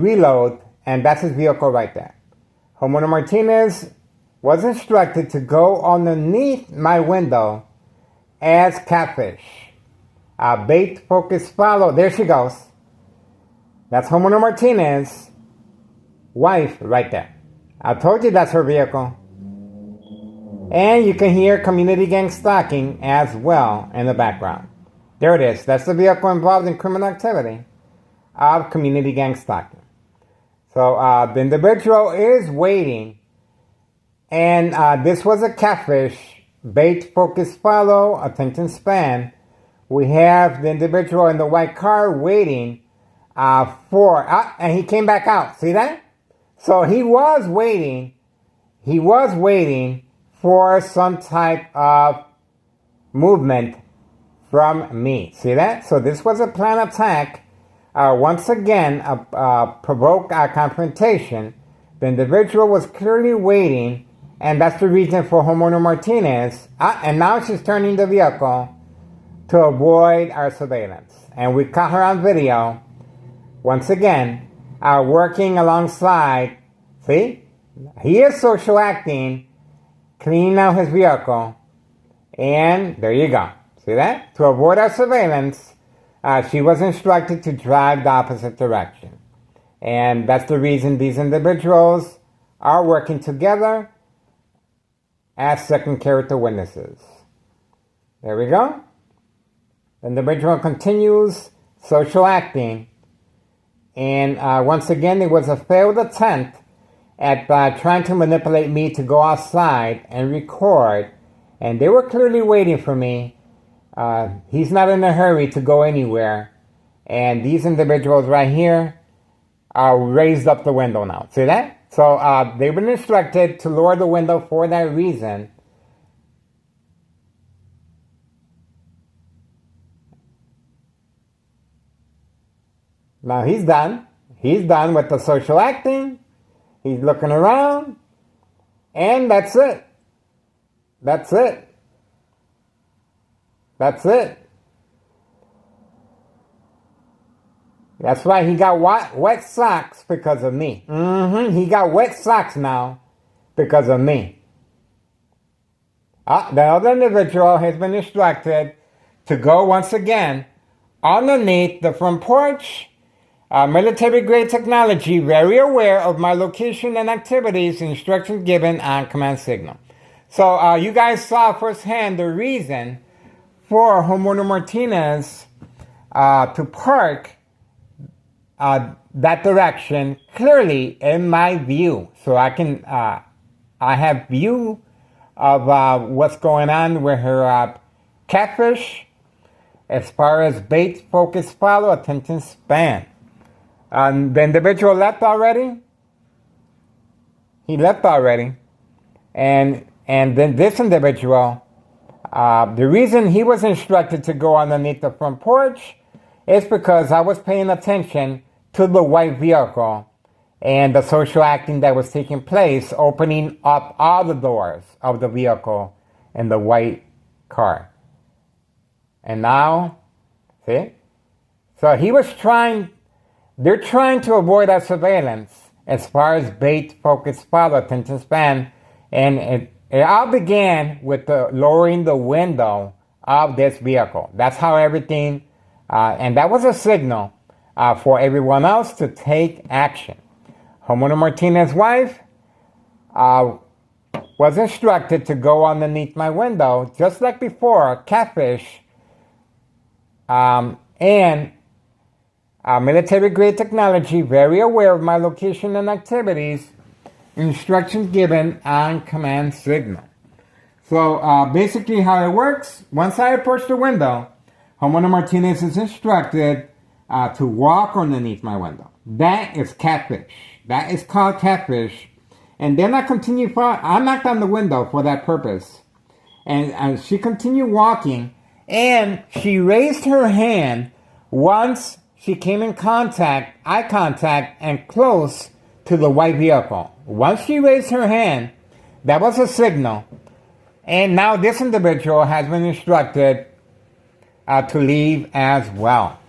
reload, and that's his vehicle right there. Homeowner Martinez was instructed to go underneath my window as catfish. Bait, focus, follow. There she goes. That's Homeowner Martinez's wife right there. I told you that's her vehicle. And you can hear community gang stalking as well in the background. There it is. That's the vehicle involved in criminal activity of community gang stalking. So the individual is waiting. And this was a catfish. Bait, focus, follow, attention span. We have the individual in the white car waiting and he came back out. See that? So he was waiting. He was waiting for some type of movement from me. See that? So this was a planned attack. Once again, provoke a confrontation. The individual was clearly waiting, and that's the reason for Homeowner Martinez. And now she's turning the vehicle to avoid our surveillance. And we caught her on video, once again, working alongside. See? He is social acting, cleaning out his vehicle, and there you go. See that? To avoid our surveillance, she was instructed to drive the opposite direction. And that's the reason these individuals are working together as second character witnesses. There we go. The individual continues social acting. And once again, it was a failed attempt at trying to manipulate me to go outside and record. And they were clearly waiting for me. He's not in a hurry to go anywhere. And these individuals right here are raised up the window now. See that? So they've been instructed to lower the window for that reason. Now he's done. He's done with the social acting. He's looking around. And that's it. That's it. That's it. That's right. He got wet socks because of me. He got wet socks now because of me. The other individual has been instructed to go once again underneath the front porch. Military-grade technology, very aware of my location and activities, instructions given on command signal. So you guys saw firsthand the reason for Homeowner Martinez to park that direction clearly in my view. So I can, I have view of what's going on with her catfish as far as bait, focus, follow, attention span. The individual left already. He left already. And then this individual, the reason he was instructed to go underneath the front porch is because I was paying attention to the white vehicle and the social acting that was taking place, opening up all the doors of the vehicle in the white car. And now, see? So he was they're trying to avoid our surveillance as far as bait, focus, follow, attention span. And it all began with lowering the window of this vehicle. That's how everything, and that was a signal for everyone else to take action. Homeowner Martinez's wife was instructed to go underneath my window, just like before, catfish, and military-grade technology, very aware of my location and activities, instructions given on command signal. So basically how it works, once I approach the window, Homeowner Martinez is instructed to walk underneath my window. That is catfish. That is called catfish. And then I continue, I knocked on the window for that purpose. And she continued walking, and she raised her hand once she came in eye contact, and close to the white vehicle. Once she raised her hand, that was a signal. And now this individual has been instructed to leave as well.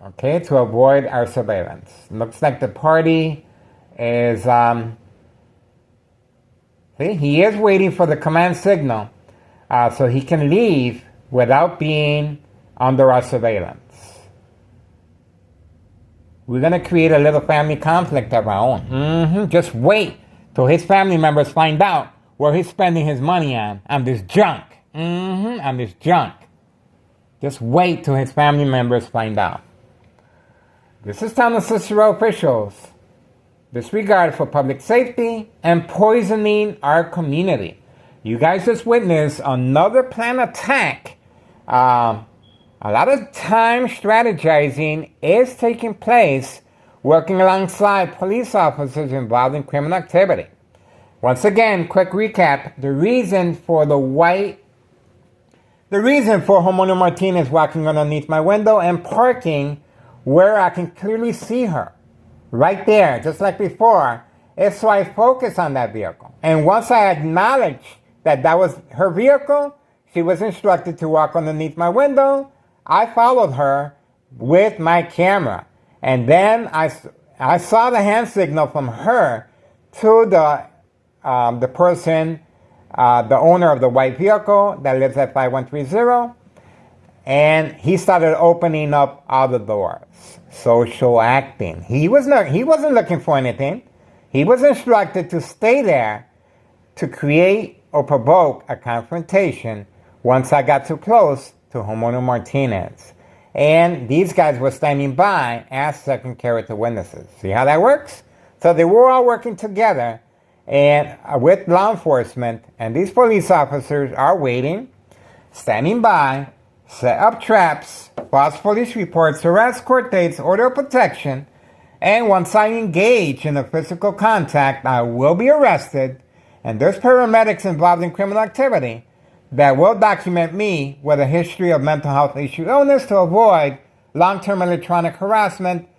okay, to avoid our surveillance. Looks like the party is, see, he is waiting for the command signal so he can leave without being under our surveillance. We're going to create a little family conflict of our own. Just wait till his family members find out where he's spending his money on this junk. On this junk. Just wait till his family members find out. This is telling Cicero officials disregard for public safety and poisoning our community. You guys just witnessed another planned attack. A lot of time strategizing is taking place working alongside police officers involved in criminal activity. Once again, quick recap. The reason for Homona Martinez walking underneath my window and parking where I can clearly see her, right there, just like before, is so I focus on that vehicle. And once I acknowledged that that was her vehicle, she was instructed to walk underneath my window. I followed her with my camera. And then I saw the hand signal from her to the person, the owner of the white vehicle that lives at 5130. And he started opening up all the doors. Social acting. He wasn't looking for anything. He was instructed to stay there to create or provoke a confrontation once I got too close to Homona Martinez. And these guys were standing by as second character witnesses. See how that works? So they were all working together and with law enforcement, and these police officers are waiting, standing by, set up traps, false police reports, arrest, court dates, order of protection, and once I engage in a physical contact, I will be arrested, and there's paramedics involved in criminal activity that will document me with a history of mental health issue illness to avoid long-term electronic harassment